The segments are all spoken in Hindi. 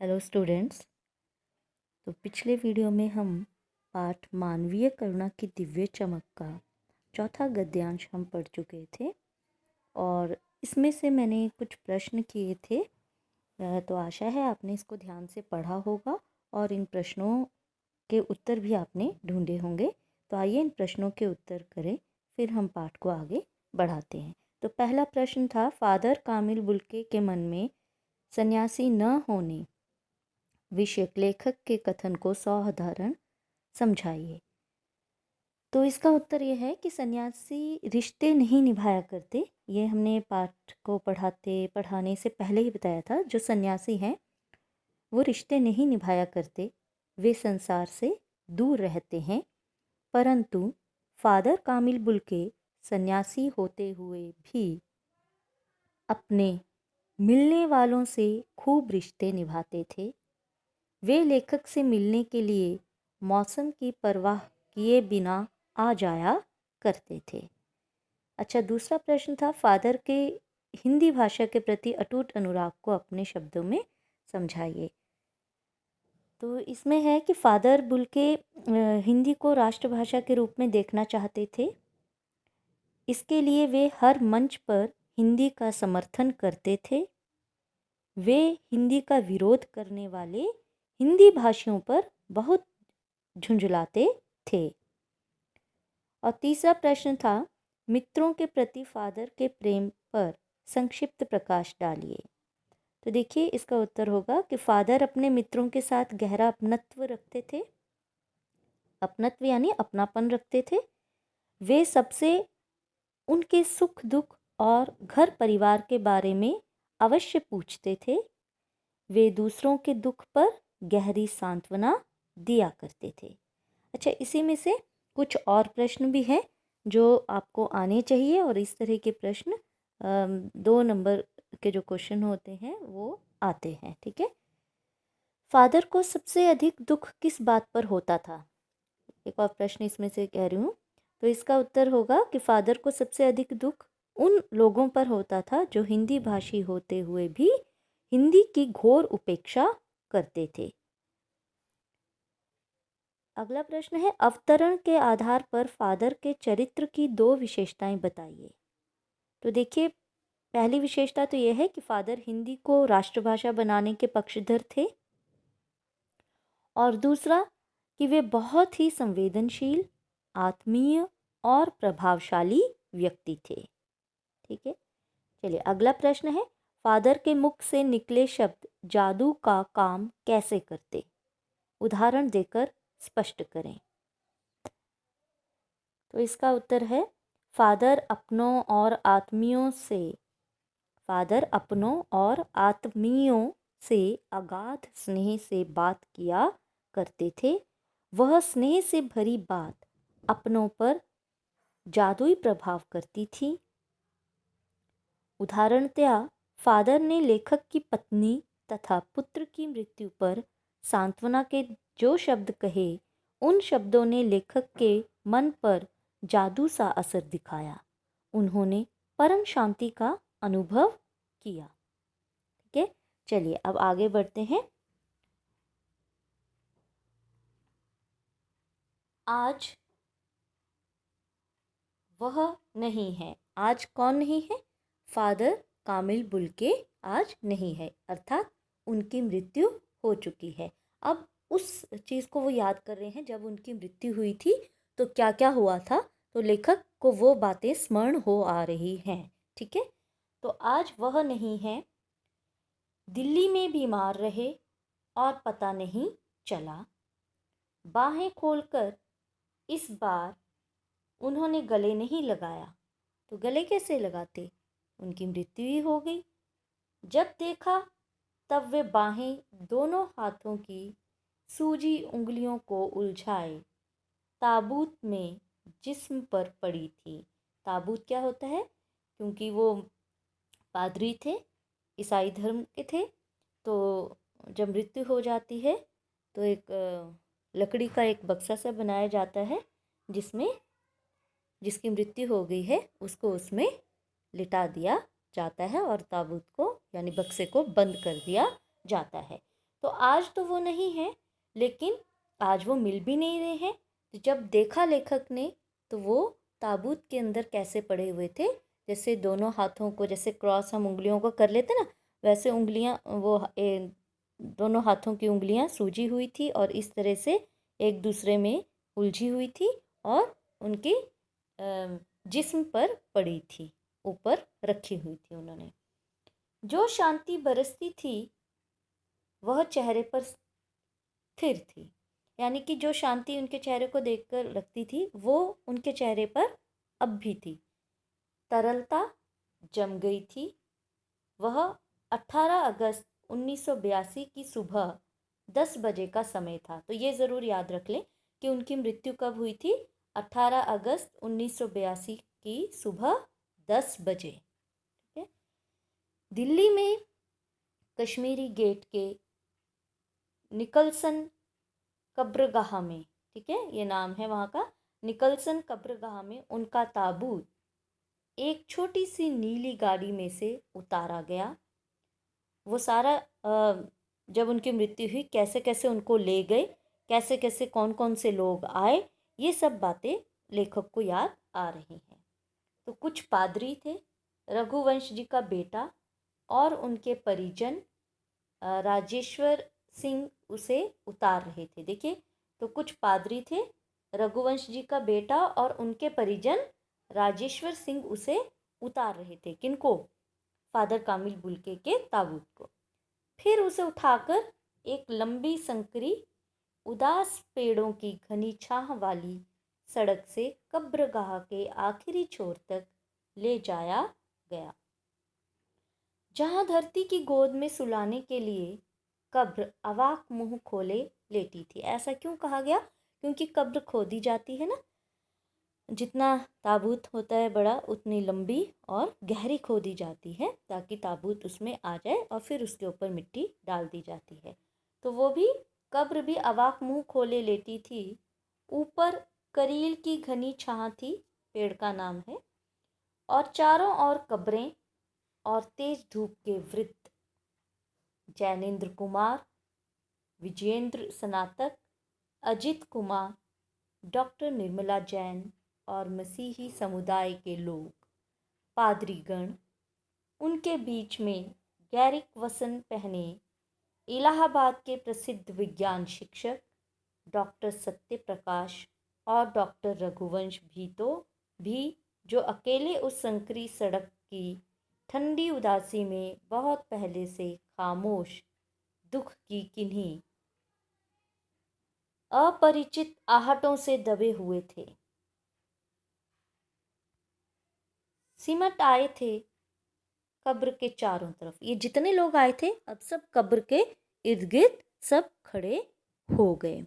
Hello students. तो पिछले वीडियो में हम पाठ मानवीय करुणा की दिव्य चमक का चौथा गद्यांश हम पढ़ चुके थे और इसमें से मैंने कुछ प्रश्न किए थे। तो आशा है आपने इसको ध्यान से पढ़ा होगा और इन प्रश्नों के उत्तर भी आपने ढूंढे होंगे। तो आइए इन प्रश्नों के उत्तर करें, फिर हम पाठ को आगे बढ़ाते हैं। तो पहला प्रश्न था, फादर कामिल बुल्के के मन में सन्यासी न होने विषयक लेखक के कथन को सौधारण समझाइए। तो इसका उत्तर यह है कि सन्यासी रिश्ते नहीं निभाया करते। ये हमने पाठ को पढ़ाने से पहले ही बताया था। जो सन्यासी हैं वो रिश्ते नहीं निभाया करते, वे संसार से दूर रहते हैं। परंतु फादर कामिल बुल्के सन्यासी होते हुए भी अपने मिलने वालों से खूब रिश्ते निभाते थे। वे लेखक से मिलने के लिए मौसम की परवाह किए बिना आ जाया करते थे। अच्छा, दूसरा प्रश्न था, फादर के हिंदी भाषा के प्रति अटूट अनुराग को अपने शब्दों में समझाइए। तो इसमें है कि फादर बुल्के हिंदी को राष्ट्रभाषा के रूप में देखना चाहते थे। इसके लिए वे हर मंच पर हिंदी का समर्थन करते थे। वे हिंदी का विरोध करने वाले हिंदी भाषियों पर बहुत झुंझलाते थे। और तीसरा प्रश्न था, मित्रों के प्रति फादर के प्रेम पर संक्षिप्त प्रकाश डालिए। तो देखिए इसका उत्तर होगा कि फादर अपने मित्रों के साथ गहरा अपनत्व रखते थे। अपनत्व यानी अपनापन रखते थे। वे सबसे उनके सुख दुख और घर परिवार के बारे में अवश्य पूछते थे। वे दूसरों के दुख पर गहरी सांत्वना दिया करते थे। अच्छा, इसी में से कुछ और प्रश्न भी हैं जो आपको आने चाहिए और इस तरह के प्रश्न 2 नंबर के जो क्वेश्चन होते हैं वो आते हैं। ठीक है। फादर को सबसे अधिक दुख किस बात पर होता था? एक और प्रश्न इसमें से कह रही हूँ। तो इसका उत्तर होगा कि फादर को सबसे अधिक दुख उन लोगों पर होता था जो हिंदी भाषी होते हुए भी हिंदी की घोर उपेक्षा करते थे। अगला प्रश्न है, अवतरण के आधार पर फादर के चरित्र की 2 विशेषताएं बताइए। तो देखिए, पहली विशेषता तो यह है कि फादर हिंदी को राष्ट्रभाषा बनाने के पक्षधर थे और दूसरा कि वे बहुत ही संवेदनशील, आत्मीय और प्रभावशाली व्यक्ति थे। ठीक है। चलिए अगला प्रश्न है, फादर के मुख से निकले शब्द जादू का काम कैसे करते? उदाहरण देकर स्पष्ट करें। तो इसका उत्तर है, फादर अपनों और आत्मीयों से अगाध स्नेह से बात किया करते थे। वह स्नेह से भरी बात अपनों पर जादुई प्रभाव करती थी। उदाहरणतया फादर ने लेखक की पत्नी तथा पुत्र की मृत्यु पर सांत्वना के जो शब्द कहे, उन शब्दों ने लेखक के मन पर जादू सा असर दिखाया। उन्होंने परम शांति का अनुभव किया। ठीक है। चलिए अब आगे बढ़ते हैं। आज वह नहीं है। आज कौन नहीं है? फादर कामिल बुल्के आज नहीं है, अर्थात उनकी मृत्यु हो चुकी है। अब उस चीज़ को वो याद कर रहे हैं जब उनकी मृत्यु हुई थी तो क्या क्या हुआ था। तो लेखक को वो बातें स्मरण हो आ रही हैं। ठीक है। तो आज वह नहीं है, दिल्ली में बीमार रहे और पता नहीं चला। बाहें खोलकर इस बार उन्होंने गले नहीं लगाया। तो गले कैसे लगाते? उनकी मृत्यु ही हो गई। जब देखा तब वे बाहें दोनों हाथों की सूजी उंगलियों को उलझाए ताबूत में जिस्म पर पड़ी थी। ताबूत क्या होता है? क्योंकि वो पादरी थे, ईसाई धर्म के थे, तो जब मृत्यु हो जाती है तो एक लकड़ी का एक बक्सा सा बनाया जाता है जिसमें जिसकी मृत्यु हो गई है उसको उसमें लिटा दिया जाता है और ताबूत को यानी बक्से को बंद कर दिया जाता है। तो आज तो वो नहीं है, लेकिन आज वो मिल भी नहीं रहे हैं। तो जब देखा लेखक ने, तो वो ताबूत के अंदर कैसे पड़े हुए थे, जैसे दोनों हाथों को, जैसे क्रॉस हम उंगलियों को कर लेते ना, वैसे उंगलियां वो दोनों हाथों की उंगलियां सूजी हुई थी और इस तरह से एक दूसरे में उलझी हुई थी और उनकी जिस्म पर पड़ी थी, ऊपर रखी हुई थी उन्होंने। जो शांति बरसती थी वह चेहरे पर स्थिर थी, यानी कि जो शांति उनके चेहरे को देखकर लगती थी वो उनके चेहरे पर अब भी थी। तरलता जम गई थी। वह 18 अगस्त 1982 की सुबह 10 बजे का समय था। तो ये ज़रूर याद रख लें कि उनकी मृत्यु कब हुई थी, 18 अगस्त 1982 की सुबह 10 बजे। ठीक है। दिल्ली में कश्मीरी गेट के निकलसन कब्रगाह में, ठीक है, ये नाम है वहाँ का, निकलसन कब्रगाह में उनका ताबूत एक छोटी सी नीली गाड़ी में से उतारा गया। वो सारा जब उनकी मृत्यु हुई कैसे कैसे उनको ले गए, कैसे कैसे कौन कौन से लोग आए, ये सब बातें लेखक को याद आ रही हैं। तो कुछ पादरी थे, रघुवंश जी का बेटा और उनके परिजन राजेश्वर सिंह उसे उतार रहे थे। देखिए, तो कुछ पादरी थे, रघुवंश जी का बेटा और उनके परिजन राजेश्वर सिंह उसे उतार रहे थे। किनको? फादर कामिल बुल्के के ताबूत को। फिर उसे उठाकर एक लंबी संकरी उदास पेड़ों की घनी छाह वाली सड़क से कब्रगाह के आखिरी छोर तक ले जाया गया, जहां धरती की गोद में सुलाने के लिए कब्र अवाक मुंह खोले लेटी थी। ऐसा क्यों कहा गया? क्योंकि कब्र खोदी जाती है ना, जितना ताबूत होता है बड़ा उतनी लंबी और गहरी खोदी जाती है ताकि ताबूत उसमें आ जाए और फिर उसके ऊपर मिट्टी डाल दी जाती है। तो वो भी कब्र भी अवाक मुंह खोले लेटी थी। ऊपर करील की घनी छाह थी, पेड़ का नाम है, और चारों ओर कब्रें और तेज धूप के वृत्त। जैनेन्द्र कुमार, विजयेंद्र स्नातक, अजित कुमार, डॉक्टर निर्मला जैन और मसीही समुदाय के लोग, पादरीगण, उनके बीच में गैरिक वसन पहने इलाहाबाद के प्रसिद्ध विज्ञान शिक्षक डॉक्टर सत्य प्रकाश और डॉक्टर रघुवंश भी जो अकेले उस संकरी सड़क की ठंडी उदासी में बहुत पहले से खामोश दुख की किन्हीं अपरिचित आहटों से दबे हुए थे, सिमट आए थे कब्र के चारों तरफ। ये जितने लोग आए थे अब सब कब्र के इर्द गिर्द सब खड़े हो गए।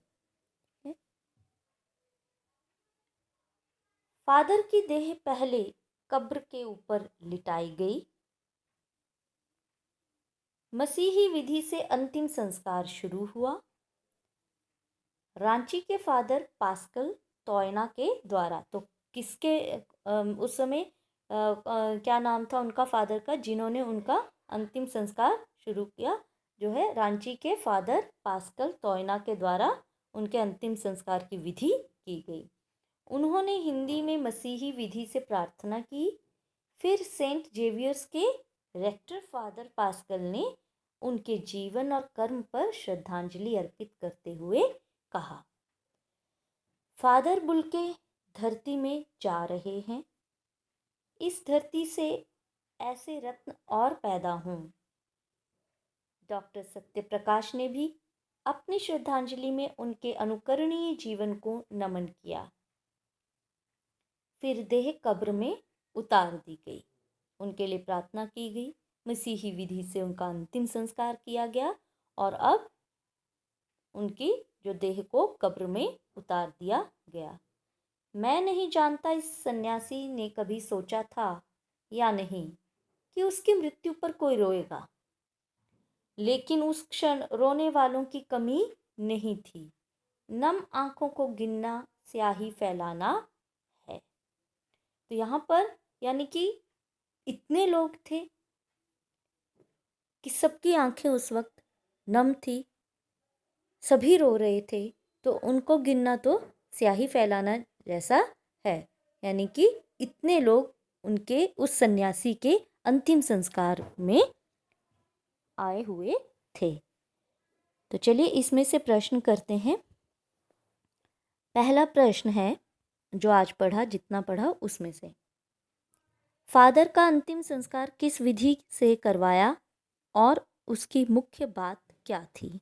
फादर की देह पहले कब्र के ऊपर लिटाई गई। मसीही विधि से अंतिम संस्कार शुरू हुआ। रांची के फादर पास्कल तोयना के द्वारा। तो किसके उस समय क्या नाम था उनका फादर का, जिन्होंने उनका अंतिम संस्कार शुरू किया, जो है रांची के फादर पास्कल तोयना के द्वारा उनके अंतिम संस्कार की विधि की गई। उन्होंने हिंदी में मसीही विधि से प्रार्थना की। फिर सेंट जेवियर्स के रेक्टर फादर पास्कल ने उनके जीवन और कर्म पर श्रद्धांजलि अर्पित करते हुए कहा, फादर बुल्के धरती में जा रहे हैं। इस धरती से ऐसे रत्न और पैदा हों। डॉक्टर सत्यप्रकाश ने भी अपनी श्रद्धांजलि में उनके अनुकरणीय जीवन को नमन किया। फिर देह कब्र में उतार दी गई, उनके लिए प्रार्थना की गई, मसीही विधि से उनका अंतिम संस्कार किया गया और अब उनकी जो देह को कब्र में उतार दिया गया। मैं नहीं जानता इस सन्यासी ने कभी सोचा था या नहीं कि उसकी मृत्यु पर कोई रोएगा, लेकिन उस क्षण रोने वालों की कमी नहीं थी। नम आंखों को गिनना स्याही फैलाना है। तो यहाँ पर यानी कि इतने लोग थे कि सबकी आंखें उस वक्त नम थी सभी रो रहे थे, तो उनको गिनना तो स्याही फैलाना जैसा है। यानी कि इतने लोग उनके उस सन्यासी के अंतिम संस्कार में आए हुए थे। तो चलिए इसमें से प्रश्न करते हैं। पहला प्रश्न है, जो आज पढ़ा, जितना पढ़ा उसमें से, फादर का अंतिम संस्कार किस विधि से करवाया और उसकी मुख्य बात क्या थी?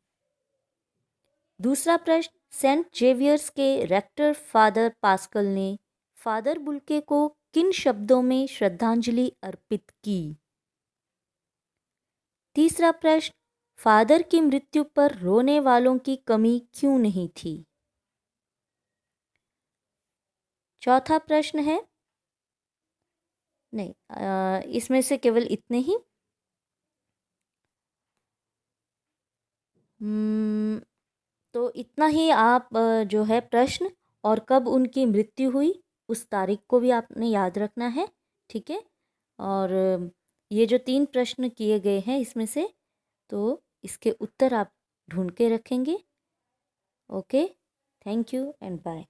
दूसरा प्रश्न, सेंट जेवियर्स के रेक्टर फादर पास्कल ने फादर बुल्के को किन शब्दों में श्रद्धांजलि अर्पित की? तीसरा प्रश्न, फादर की मृत्यु पर रोने वालों की कमी क्यों नहीं थी? चौथा प्रश्न है, नहीं, इसमें से केवल इतने ही। तो इतना ही आप जो है प्रश्न और कब उनकी मृत्यु हुई उस तारीख को भी आपने याद रखना है, ठीक है। और ये जो 3 प्रश्न किए गए हैं इसमें से, तो इसके उत्तर आप ढूंढ के रखेंगे। Okay, thank you and bye.